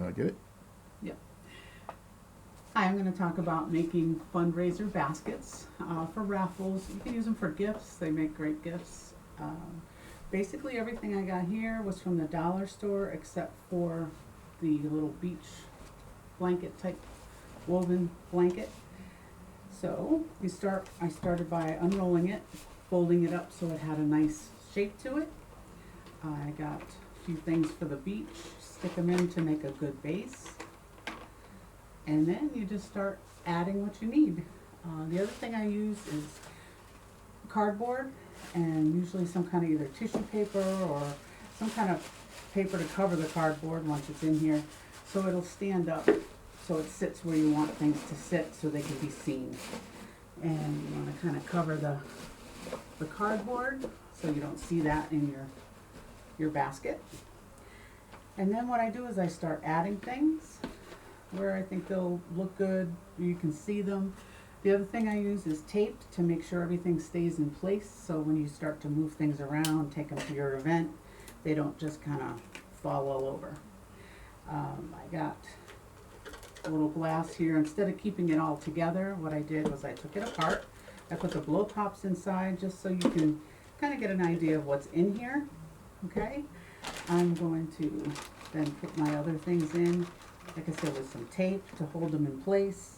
I get it? Yep. Hi, I'm going to talk about making fundraiser baskets for raffles. You can use them for gifts. They make great gifts. Basically, everything I got here was from the dollar store except for the little beach blanket type woven blanket. So I started by unrolling it, folding it up so it had a nice shape to it. I got a few things for the beach, stick them in to make a good base. And then you just start adding what you need. The other thing I use is cardboard and usually some kind of either tissue paper or some kind of paper to cover the cardboard once it's in here so it'll stand up so it sits where you want things to sit so they can be seen. And you want to kind of cover the cardboard so you don't see that in your basket. And then what I do is I start adding things where I think they'll look good, you can see them. The other thing I use is tape to make sure everything stays in place so when you start to move things around, take them to your event, they don't just kind of fall all over. I got a little glass here. Instead of keeping it all together, what I did was I took it apart. I put the blow pops inside just so you can kind of get an idea of what's in here. Okay, I'm going to then put my other things in. Like I said, with some tape to hold them in place.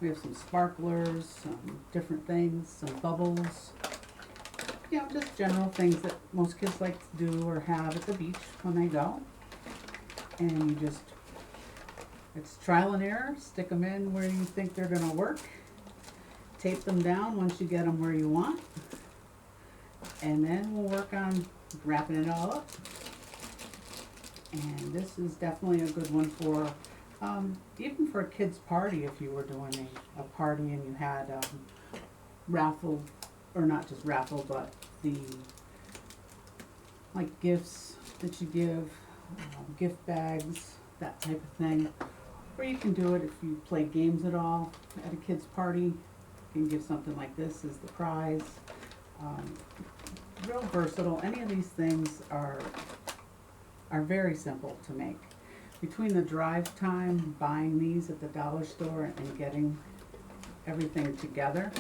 We have some sparklers, some different things, some bubbles. You know, just general things that most kids like to do or have at the beach when they go. And you just, it's trial and error. Stick them in where you think they're going to work. Tape them down once you get them where you want. And then we'll work on wrapping it all up. And this is definitely a good one for even for a kid's party. If you were doing a party and you had raffle, or not just raffle, but the like gifts that you give, gift bags, that type of thing. Or you can do it if you play games at all at a kid's party. You can give something like this as the prize. Real versatile. Any of these things are very simple to make. Between the drive time, buying these at the dollar store and getting everything together,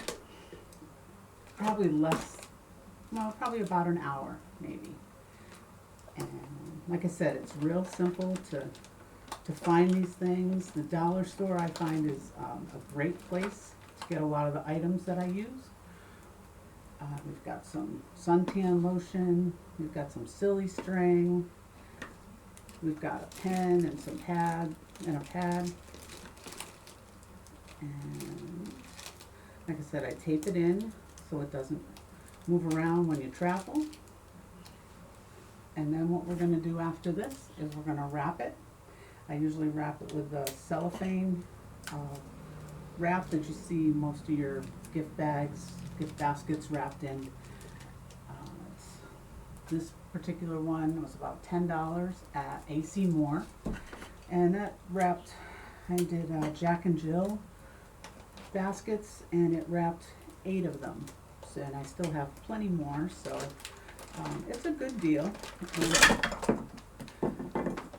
probably probably about an hour maybe. And like I said, it's real simple to find these things. The dollar store I find is a great place to get a lot of the items that I use. We've got some suntan lotion, we've got some silly string, we've got a pen and some pad and a pad. And like I said, I tape it in so it doesn't move around when you travel. And then what we're going to do after this is we're going to wrap it. I usually wrap it with the cellophane wrap that you see most of your gift bags, gift baskets wrapped in. This particular one was about $10 at AC Moore, and that wrapped, I did Jack and Jill baskets, and it wrapped 8 of them. So, and I still have plenty more, so it's a good deal.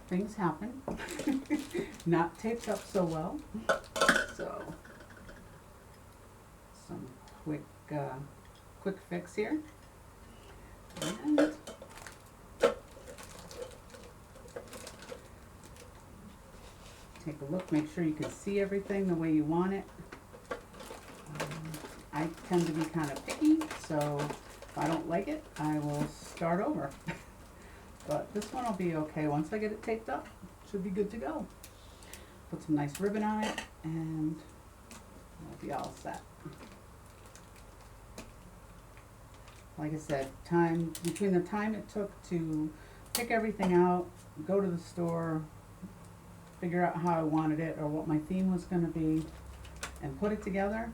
Things happen. Not taped up so well. So some quick fix here. And take a look, make sure you can see everything the way you want it. I tend to be kind of picky, so if I don't like it, I will start over. But this one will be okay. Once I get it taped up, it should be good to go. Put some nice ribbon on it, and it'll be all set. Like I said, between the time it took to pick everything out, go to the store, figure out how I wanted it or what my theme was going to be, and put it together,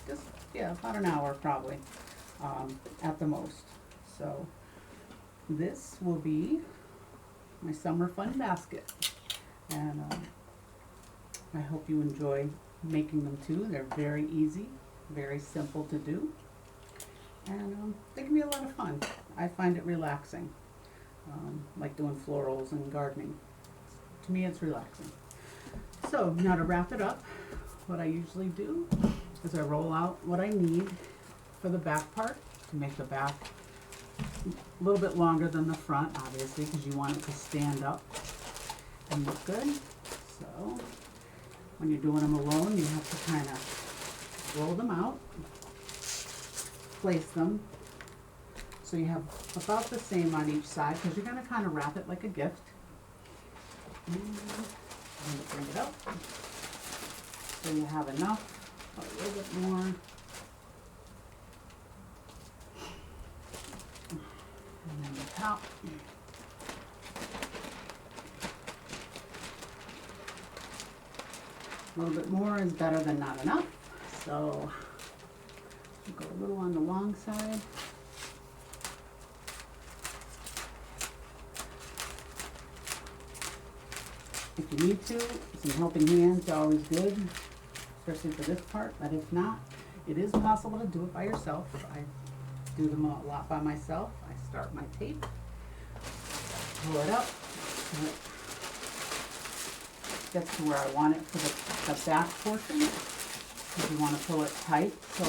just, about an hour probably, at the most. So this will be my summer fun basket. And I hope you enjoy making them too. They're very easy, very simple to do. And they can be a lot of fun. I find it relaxing, like doing florals and gardening. To me, it's relaxing. So now to wrap it up, what I usually do is I roll out what I need for the back part to make the back a little bit longer than the front, obviously, because you want it to stand up and look good. So when you're doing them alone, you have to kind of roll them out, place them so you have about the same on each side, because you're going to kind of wrap it like a gift. And I'm going to bring it up so you have enough, a little bit more. And then the top. A little bit more is better than not enough. So we'll go a little on the long side. If you need to, some helping hands are always good, especially for this part, but if not, it is possible to do it by yourself. I do them a lot by myself. I start my tape, pull it up, and it gets to where I want it for the back portion. If you want to pull it tight so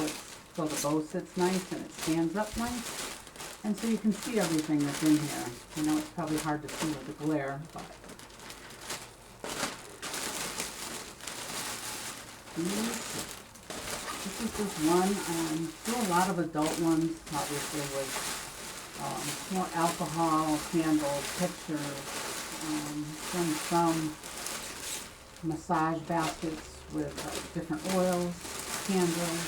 the bow sits nice and it stands up nice, and so you can see everything that's in here. I know it's probably hard to see with the glare, but this is just one. Do a lot of adult ones, obviously, with more alcohol, candles, pictures, done some massage baskets with different oils, candles,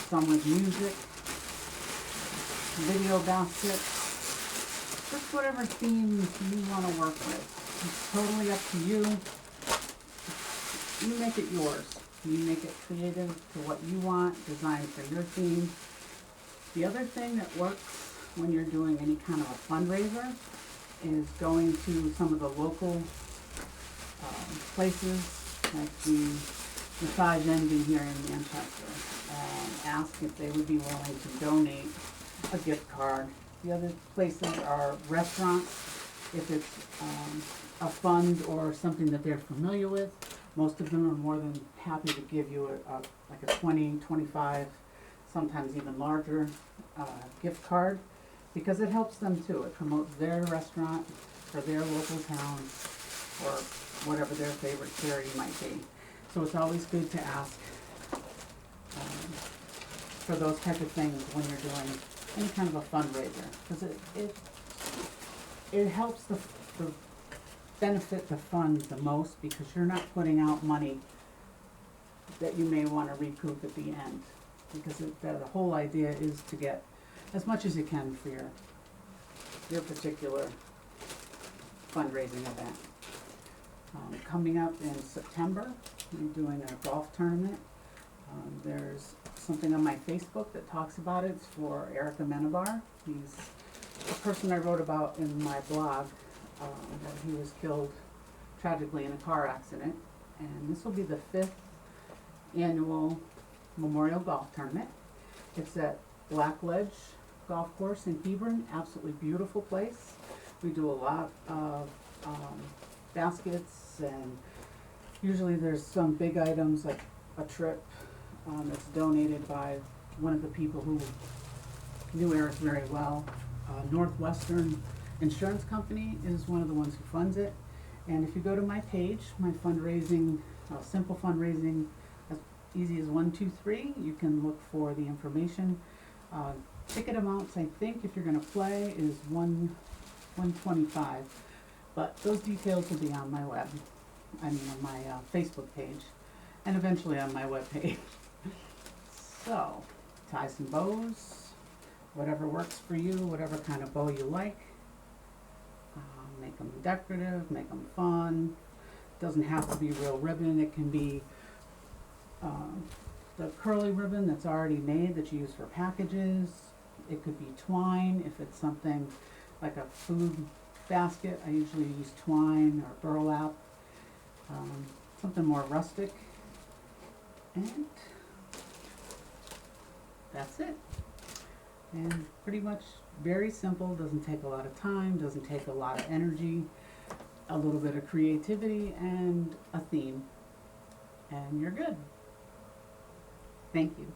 some with music, video baskets, just whatever themes you want to work with. It's totally up to you. You make it yours. You make it creative to what you want, designed for your theme. The other thing that works when you're doing any kind of a fundraiser is going to some of the local places, like the Massage Envy here in Manchester, and ask if they would be willing to donate a gift card. The other places are restaurants, if it's a fund or something that they're familiar with. Most of them are more than happy to give you like a 20, 25, sometimes even larger gift card, because it helps them too. It promotes their restaurant or their local town or whatever their favorite charity might be. So it's always good to ask for those type of things when you're doing any kind of a fundraiser, because it helps the benefit the fund the most, because you're not putting out money that you may want to recoup at the end, because the whole idea is to get as much as you can for your particular fundraising event. Coming up in September, I'm doing a golf tournament. There's something on my Facebook that talks about it. It's for Erica Menabar. He's the person I wrote about in my blog, that he was killed tragically in a car accident. And this will be the 5th annual Memorial Golf Tournament. It's at Blackledge Golf Course in Hebron. Absolutely beautiful place. We do a lot of baskets, and usually there's some big items like a trip that's donated by one of the people who knew Eric very well. Northwestern Insurance Company is one of the ones who funds it. And if you go to my page, my fundraising, simple fundraising, as easy as 1, 2, 3, you can look for the information. Ticket amounts, I think, if you're going to play, is $125. But those details will be on my on my Facebook page, and eventually on my web page. So, ties and bows, whatever works for you, whatever kind of bow you like. Make them decorative, make them fun. Doesn't have to be real ribbon. It can be the curly ribbon that's already made that you use for packages. It could be twine if it's something like a food basket. I usually use twine or burlap, something more rustic. And that's it. And pretty much very simple, doesn't take a lot of time, doesn't take a lot of energy. a little bit of creativity and a theme, and you're good. Thank you.